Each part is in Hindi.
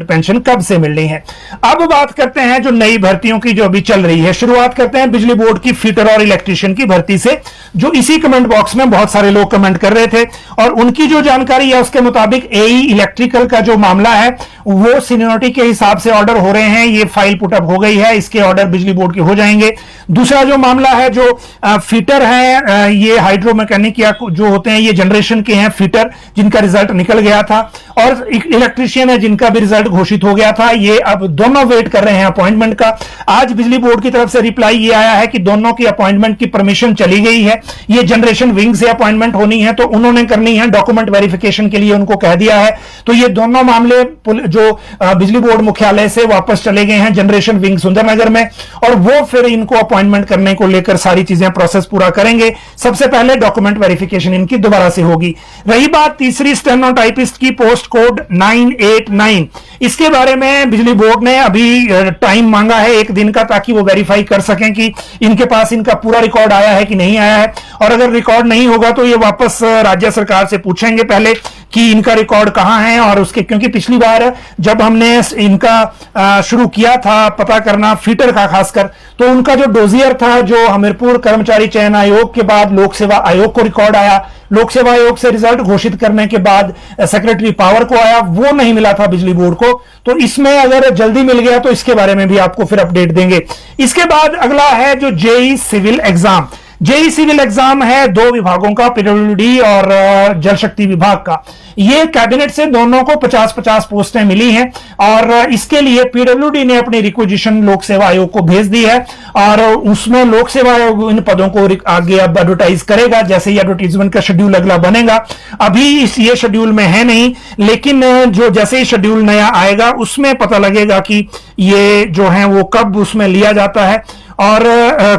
पेंशन कब से मिलनी है। अब बात करते हैं जो नई भर्तियों की जो अभी चल रही है। शुरुआत करते हैं बिजली बोर्ड की फीटर और इलेक्ट्रीशियन की भर्ती से, जो इसी कमेंट बॉक्स में बहुत सारे लोग कमेंट कर रहे थे। और उनकी जो जानकारी है उसके मुताबिक एई इलेक्ट्रिकल का जो मामला है वो सीनियरिटी के हिसाब से ऑर्डर हो रहे हैं। ये फाइल पुटअप हो गई है, इसके ऑर्डर बिजली बोर्ड के हो जाएंगे। दूसरा जो मामला है, जो फीटर है, ये हाइड्रो मैकेनिक या जो होते हैं ये जनरेशन के हैं फीटर, जिनका रिजल्ट निकल गया था, और इलेक्ट्रीशियन है जिनका भी रिजल्ट घोषित हो गया था। ये अब दोनों वेट कर रहे हैं अपॉइंटमेंट का। आज बिजली बोर्ड की तरफ से रिप्लाई ये आया है कि दोनों की अपॉइंटमेंट की परमिशन चली गई है। ये जनरेशन विंग से अपॉइंटमेंट होनी है तो उन्होंने करनी है, डॉक्यूमेंट वेरिफिकेशन के लिए उनको कह दिया है। तो ये दोनों मामले जो बिजली बोर्ड मुख्यालय से वापस चले गए हैं जनरेशन विंग सुंदरनगर में, और वो फिर इनको अपॉइंटमेंट करने को लेकर सारी चीजें प्रोसेस पूरा करेंगे। सबसे पहले डॉक्यूमेंट वेरिफिकेशन इनकी दोबारा से होगी। रही बात तीसरी स्टेनोटाइपिस्ट की, पोस्ट कोड 989, इसके बारे में बिजली बोर्ड ने अभी टाइम मांगा है 1 दिन का, ताकि वो वेरीफाई कर सकें कि इनके पास इनका पूरा रिकॉर्ड आया है कि नहीं आया है। और अगर रिकॉर्ड नहीं होगा तो ये वापस राज्य सरकार से पूछेंगे पहले कि इनका रिकॉर्ड कहां है। और उसके, क्योंकि पिछली बार जब हमने इनका शुरू किया था पता करना फीटर का खासकर, तो उनका जो डोजियर था, जो हमीरपुर कर्मचारी चयन आयोग के बाद लोक सेवा आयोग को रिकॉर्ड आया, लोक सेवा आयोग से रिजल्ट घोषित करने के बाद सेक्रेटरी पावर को आया, वो नहीं मिला था बिजली बोर्ड को। तो इसमें अगर जल्दी मिल गया तो इसके बारे में भी आपको फिर अपडेट देंगे। इसके बाद अगला है जो JE civil exam. JE civil exam है 2 विभागों का, पीडब्ल्यूडी और जल शक्ति विभाग का। ये कैबिनेट से दोनों को 50-50 पोस्टें मिली हैं, और इसके लिए पीडब्ल्यूडी ने अपनी रिक्वेजिशन लोक सेवा आयोग को भेज दी है, और उसमें लोक सेवा आयोग इन पदों को आगे अब एडवर्टाइज करेगा जैसे ही एडवर्टाइजमेंट का शेड्यूल अगला बनेगा। अभी ये शेड्यूल में है नहीं, लेकिन जो जैसे ही शेड्यूल नया आएगा उसमें पता लगेगा कि ये जो है वो कब उसमें लिया जाता है और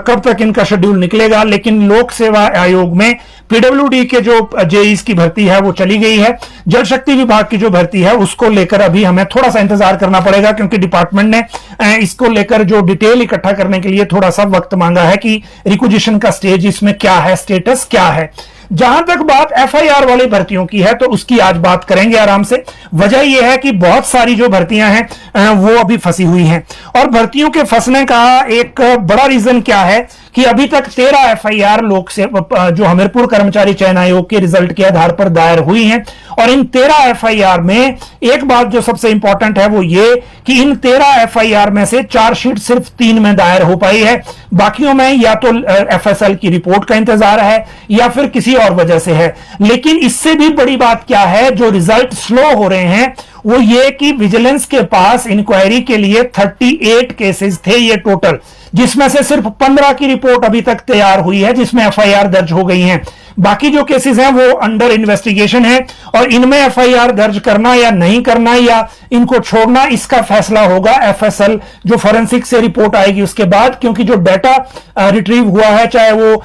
कब तक इनका शेड्यूल निकलेगा। लेकिन लोक सेवा आयोग में पीडब्ल्यूडी के जो जेईस की भर्ती है वो चली गई है। जल शक्ति विभाग की जो भर्ती है उसको लेकर अभी हमें थोड़ा सा इंतजार करना पड़ेगा, क्योंकि डिपार्टमेंट ने इसको लेकर जो डिटेल इकट्ठा करने के लिए थोड़ा सा वक्त मांगा है कि रिक्वेजिशन का स्टेज इसमें क्या है, स्टेटस क्या है। जहां तक बात एफआईआर वाली भर्तियों की है तो उसकी आज बात करेंगे आराम से। वजह यह है कि बहुत सारी जो भर्तियां हैं वो अभी फंसी हुई हैं, और भर्तियों के फंसने का एक बड़ा रीजन क्या है कि अभी तक 13 एफआईआर लोक से जो हमीरपुर कर्मचारी चयन आयोग के रिजल्ट के आधार पर दायर हुई हैं। और इन 13 एफआईआर में एक बात जो सबसे इंपॉर्टेंट है वो ये कि इन 13 एफआईआर में से चार्जशीट सिर्फ 3 में दायर हो पाई है। बाकियों में या तो एफएसएल की रिपोर्ट का इंतजार है या फिर किसी और वजह से है। लेकिन इससे भी बड़ी बात क्या है, जो रिजल्ट स्लो हो रहे हैं वो ये कि विजिलेंस के पास इंक्वायरी के लिए 38 केसेस थे ये टोटल, जिसमें से सिर्फ 15 की रिपोर्ट अभी तक तैयार हुई है जिसमें एफआईआर दर्ज हो गई हैं। बाकी जो केसेस हैं वो अंडर इन्वेस्टिगेशन है, और इनमें एफआईआर दर्ज करना या नहीं करना या इनको छोड़ना इसका फैसला होगा एफएसएल जो फोरेंसिक से रिपोर्ट आएगी उसके बाद। क्योंकि जो डाटा रिट्रीव हुआ है, चाहे वो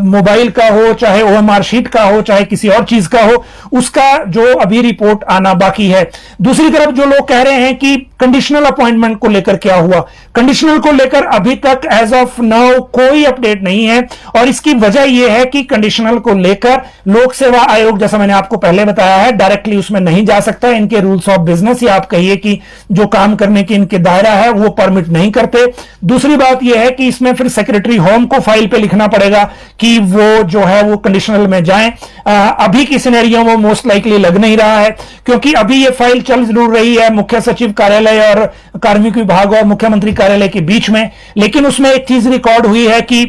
मोबाइल का हो, चाहे ओएमआर शीट का हो, चाहे किसी और चीज का हो, उसका जो अभी रिपोर्ट आना बाकी है। दूसरी तरफ जो लोग कह रहे हैं कि कंडीशनल अपॉइंटमेंट को लेकर क्या हुआ, कंडीशनल को लेकर अभी तक एज ऑफ नाउ कोई अपडेट नहीं है। और इसकी वजह यह है कि कंडीशनल को लेकर लोक सेवा आयोग, जैसा मैंने आपको पहले बताया है, डायरेक्टली उसमें नहीं जा सकता। इनके रूल्स ऑफ बिजनेस या आप कहिए कि जो काम करने की इनके दायरा है वो परमिट नहीं करते। दूसरी बात यह है कि इसमें फिर सेक्रेटरी होम को फाइल पे लिखना पड़ेगा कि वो जो है वो कंडीशनल में जाएं। अभी की सिनेरियो में मोस्ट लाइकली लग नहीं रहा है, क्योंकि अभी ये फाइल चल जरूर रही है मुख्य सचिव कार्यालय और कार्मिक विभाग और मुख्यमंत्री कार्यालय के बीच में। लेकिन उसमें एक चीज रिकॉर्ड हुई है कि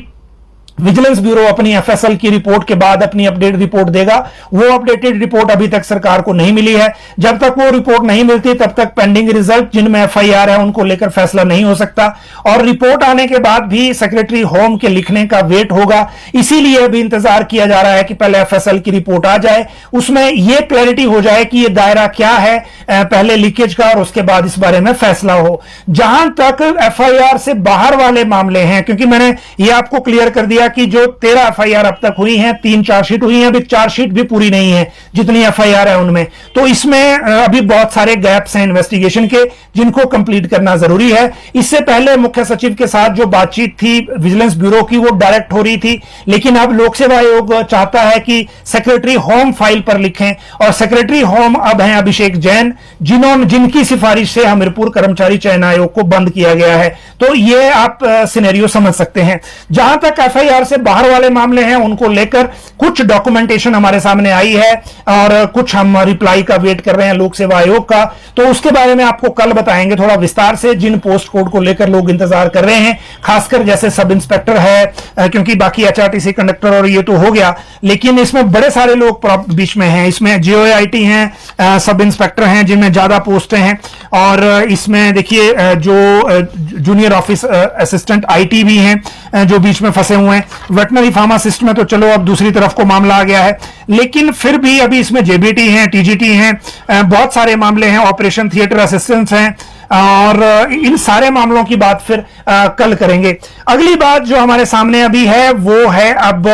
विजिलेंस ब्यूरो अपनी एफएसएल की रिपोर्ट के बाद अपनी अपडेट रिपोर्ट देगा। वो अपडेटेड रिपोर्ट अभी तक सरकार को नहीं मिली है। जब तक वो रिपोर्ट नहीं मिलती तब तक पेंडिंग रिजल्ट जिनमें एफआईआर है उनको लेकर फैसला नहीं हो सकता, और रिपोर्ट आने के बाद भी सेक्रेटरी होम के लिखने का वेट होगा। इसीलिए अभी इंतजार किया जा रहा है कि पहले एफएसएल की रिपोर्ट आ जाए, उसमें यह क्लैरिटी हो जाए कि यह दायरा क्या है पहले लीकेज का, और उसके बाद इस बारे में फैसला हो। जहां तक एफआईआर से बाहर वाले मामले हैं, क्योंकि मैंने ये आपको क्लियर कर दिया दिया कि जो 13 एफआईआर अब तक हुई हैं, 3 चार्जशीट हुई हैं, अभी चार्जशीट भी पूरी नहीं है जितनी एफआईआर है उनमें, तो इसमें अभी बहुत सारे गैप्स हैं इन्वेस्टिगेशन के जिनको कंप्लीट करना जरूरी है। इससे पहले मुख्य सचिव के साथ जो बातचीत थी विजिलेंस ब्यूरो की, वो डायरेक्ट हो रही थी, लेकिन अब लोक सेवा आयोग चाहता है कि सेक्रेटरी होम फाइल पर लिखें, और सेक्रेटरी होम अब हैं अभिषेक जैन, जिनकी सिफारिश से हमीरपुर कर्मचारी चयन आयोग को बंद किया गया है। तो ये आप सिनेरियो समझ सकते हैं। जहां तक एफआईआर से बाहर वाले मामले हैं उनको लेकर कुछ डॉक्यूमेंटेशन हमारे सामने आई है और कुछ हम रिप्लाई का वेट कर रहे हैं लोक सेवा आयोग का, तो उसके बारे में आपको कल बताएंगे थोड़ा विस्तार से। जिन पोस्ट कोड को लेकर लोग इंतजार कर रहे हैं, खासकर जैसे सब इंस्पेक्टर है, क्योंकि बाकी एचआरटीसी कंडक्टर और ये तो हो गया, लेकिन इसमें बड़े सारे लोग बीच में हैं। इसमें जीओआईटी हैं, सब इंस्पेक्टर हैं जिनमें ज्यादा पोस्टें हैं, और इसमें देखिए जो जूनियर ऑफिस असिस्टेंट आईटी भी हैं जो बीच में फंसे हुए हैं। वेटनरी फार्मासिस्ट में तो चलो अब दूसरी तरफ को मामला आ गया है, लेकिन फिर भी अभी इसमें जेबीटी हैं, टीजीटी हैं, बहुत सारे मामले हैं, ऑपरेशन थिएटर असिस्टेंट्स हैं, और इन सारे मामलों की बात फिर कल करेंगे। अगली बात जो हमारे सामने अभी है वो है अब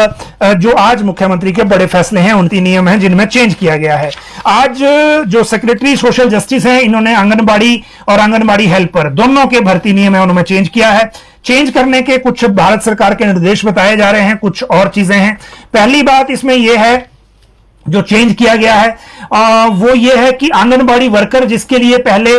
जो आज मुख्यमंत्री के बड़े फैसले हैं, 29 नियम हैं जिनमें चेंज किया गया है। आज जो सेक्रेटरी सोशल जस्टिस हैं, इन्होंने आंगनबाड़ी और आंगनबाड़ी हेल्पर दोनों के भर्ती नियम है उन्होंने चेंज किया है। चेंज करने के कुछ भारत सरकार के निर्देश बताए जा रहे हैं, कुछ और चीजें हैं। पहली बात इसमें यह है जो चेंज किया गया है वो ये है कि आंगनबाड़ी वर्कर जिसके लिए पहले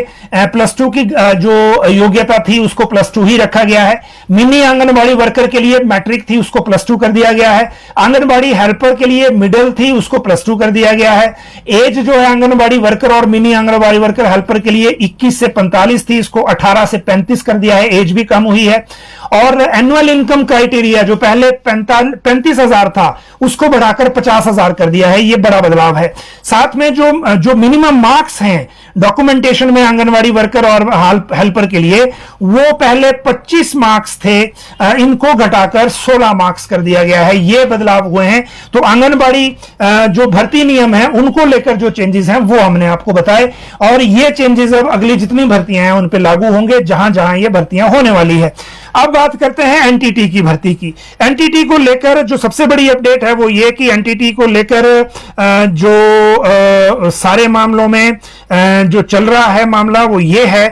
+2 की जो योग्यता थी उसको +2 ही रखा गया है। मिनी आंगनबाड़ी वर्कर के लिए मैट्रिक थी, उसको +2 कर दिया गया है। आंगनबाड़ी हेल्पर के लिए मिडिल थी, उसको +2 कर दिया गया है। एज जो है आंगनबाड़ी वर्कर और मिनी आंगनबाड़ी वर्कर हेल्पर के लिए 21 से 45 थी, इसको 18 से 35 कर दिया है, एज भी कम हुई है। और एनुअल इनकम क्राइटेरिया जो पहले 35,000 था उसको बढ़ाकर 50,000 कर दिया है, ये बड़ा बदलाव है। साथ में जो मिनिमम मार्क्स हैं डॉक्यूमेंटेशन में आंगनवाड़ी वर्कर और हेल्पर के लिए, वो पहले 25 मार्क्स थे, इनको घटाकर 16 मार्क्स कर दिया गया है, ये बदलाव हुए हैं। तो आंगनबाड़ी जो भर्ती नियम है उनको लेकर जो चेंजेस हैं वो हमने आपको बताए, और ये चेंजेस अब अगली जितनी भर्तियां हैं उन पर लागू होंगे जहां जहां ये भर्तियां होने वाली है। अब बात करते हैं एनटीटी की भर्ती की। एनटीटी को लेकर जो सबसे बड़ी अपडेट है वो ये कि एनटीटी को लेकर जो सारे मामलों में जो चल रहा है मामला वो ये है,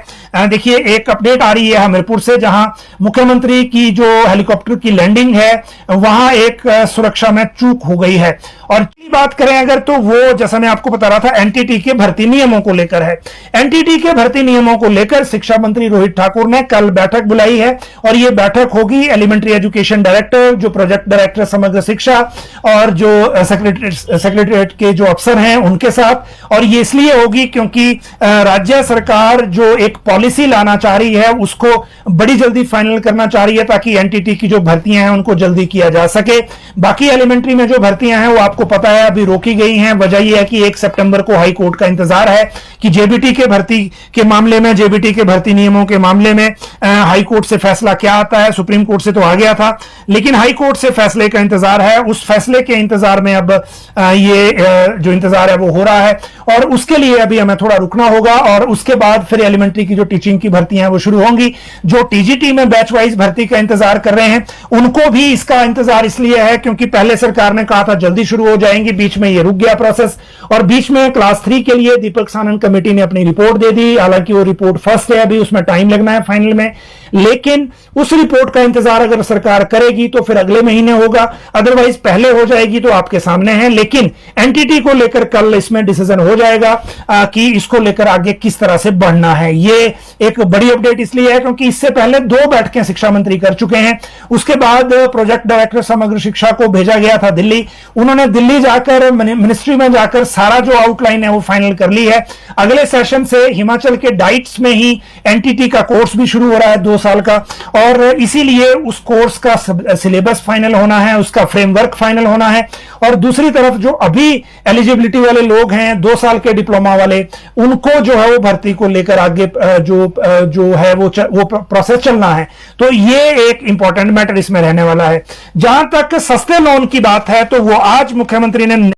देखिए एक अपडेट आ रही है हमीरपुर से, जहां मुख्यमंत्री की जो हेलीकॉप्टर की लैंडिंग है वहां एक सुरक्षा में चूक हो गई है। और बात करें अगर तो वो जैसा मैं आपको बता रहा था एनटीटी के भर्ती नियमों को लेकर है। एनटीटी के भर्ती नियमों को लेकर शिक्षा मंत्री रोहित ठाकुर ने कल बैठक बुलाई है, और ये बैठक होगी एलिमेंट्री एजुकेशन डायरेक्टर, जो प्रोजेक्ट डायरेक्टर समग्र शिक्षा, और जो सेक्रेटरीट के जो अफसर हैं उनके साथ। और ये इसलिए होगी क्योंकि राज्य सरकार जो एक पॉलिसी लाना चाह रही है उसको बड़ी जल्दी फाइनल करना चाह रही है, ताकि एनटीटी की जो भर्तियां हैं उनको जल्दी किया जा सके। बाकी एलिमेंट्री में जो भर्तियां हैं वो आपको पता है अभी रोकी गई हैं। वजह यह है कि 1 सितंबर को हाई कोर्ट का इंतजार है कि जेबीटी के भर्ती के मामले में, जेबीटी के भर्ती नियमों के मामले में हाई कोर्ट से फैसला क्या आता है। सुप्रीम कोर्ट से तो आ गया था, लेकिन हाई कोर्ट से फैसले का इंतजार है। उस फैसले के इंतजार में अब ये जो इंतजार है वो हो रहा है, और उसके लिए अभी हमें थोड़ा रुकना होगा, और उसके बाद फिर एलिमेंट्री की जो टीचिंग की भर्तियां हैं वो शुरू होंगी। जो टीजीटी में बैच वाइज भर्ती का इंतजार कर रहे हैं उनको भी इसका इंतजार इसलिए है क्योंकि पहले सरकार ने कहा था जल्दी शुरू हो जाएंगी, बीच में ये रुक गया प्रोसेस। और बीच में क्लास 3 के लिए दीपक सानन कमेटी ने अपनी रिपोर्ट दे दी, हालांकि वो रिपोर्ट फर्स्ट है, अभी उसमें टाइम लगना है फाइनल में, लेकिन उस रिपोर्ट का इंतजार अगर सरकार करेगी तो फिर अगले महीने होगा, अदरवाइज पहले हो जाएगी तो आपके सामने है। लेकिन एनटीटी को लेकर कल इसमें डिसीजन हो जाएगा कि इसको लेकर आगे किस तरह से बढ़ना है। ये एक बड़ी अपडेट इसलिए है क्योंकि इससे पहले 2 बैठकें शिक्षा मंत्री कर चुके हैं। उसके बाद प्रोजेक्ट डायरेक्टर समग्र शिक्षा को भेजा गया था दिल्ली, उन्होंने दिल्ली जाकर मिनिस्ट्री में जाकर सारा जो आउटलाइन है वो फाइनल कर ली है। अगले सेशन से हिमाचल के डाइट्स में ही एनटीटी का कोर्स भी शुरू हो रहा है 2 साल का, और इसीलिए उस कोर्स का सिलेबस फाइनल होना है, उसका फ्रेमवर्क फाइनल होना है। और दूसरी तरफ जो अभी एलिजिबिलिटी वाले लोग हैं 2 साल के डिप्लोमा वाले, उनको जो है वो भर्ती को लेकर आगे जो है वो प्रोसेस चलना है। तो ये एक इंपॉर्टेंट मैटर इसमें रहने वाला है। जहां तक सस्ते लोन की बात है तो वो आज मुख्यमंत्री ने